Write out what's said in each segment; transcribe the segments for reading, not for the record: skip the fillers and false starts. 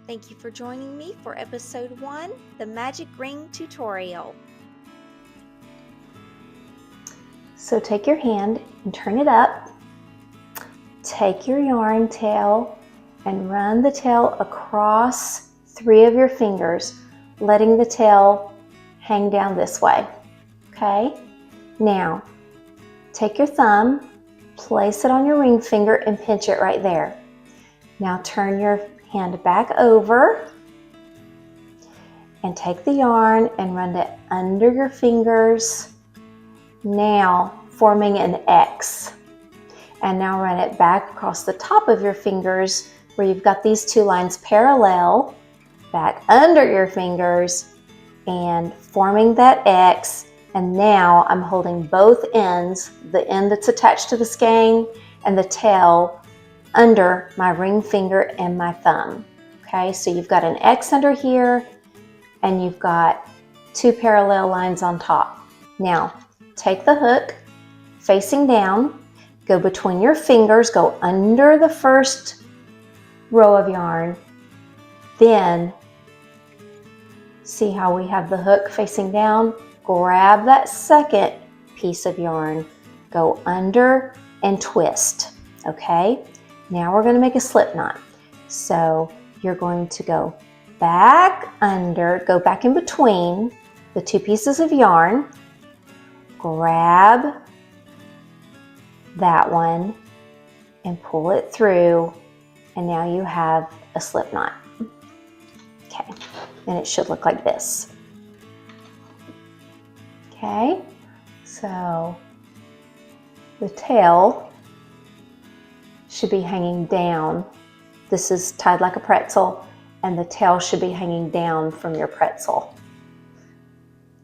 Thank you for joining me for episode 1, the magic ring tutorial. So take your hand and turn it up. Take your yarn tail and run the tail across 3 of your fingers, letting the tail hang down this way. Okay? Now, take your thumb, place it on your ring finger and pinch it right there. Now turn your hand back over and take the yarn and run it under your fingers, now forming an X. And now run it back across the top of your fingers where you've got these 2 lines parallel, back under your fingers and forming that X. And now I'm holding both ends, the end that's attached to the skein and the tail, under my ring finger and my thumb. Okay, so you've got an X under here and you've got 2 parallel lines on top. Now take the hook facing down, go between your fingers, go under the first row of yarn, then see how we have the hook facing down, grab that second piece of yarn, go under and twist. Okay, now we're going to make a slip knot. So you're going to go back under, go back in between the 2 pieces of yarn, grab that one and pull it through, and now you have a slip knot. Okay, and it should look like this. Okay, so the tail should be hanging down. This is tied like a pretzel, and the tail should be hanging down from your pretzel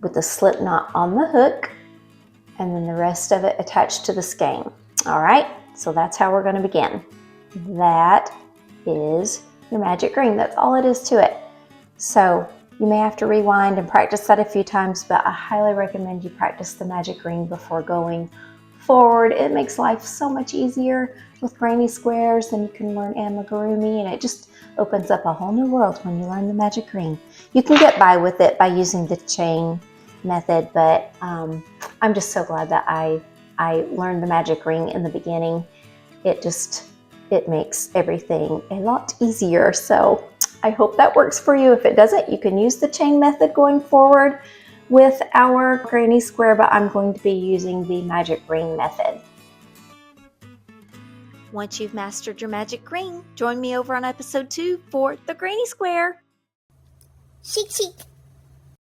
with the slip knot on the hook, and then the rest of it attached to the skein. All right, so that's how we're going to begin. That is your magic ring. That's all it is to it. So you may have to rewind and practice that a few times, but I highly recommend you practice the magic ring before going forward. It makes life so much easier with granny squares, and you can learn amigurumi, and it just opens up a whole new world when you learn the magic ring. You can get by with it by using the chain method, but I'm just so glad that I learned the magic ring in the beginning. It makes everything a lot easier. So I hope that works for you. If it doesn't, you can use the chain method going forward with our granny square, but I'm going to be using the magic ring method. Once you've mastered your magic ring, join me over on episode 2 for the granny square. Chic, chic.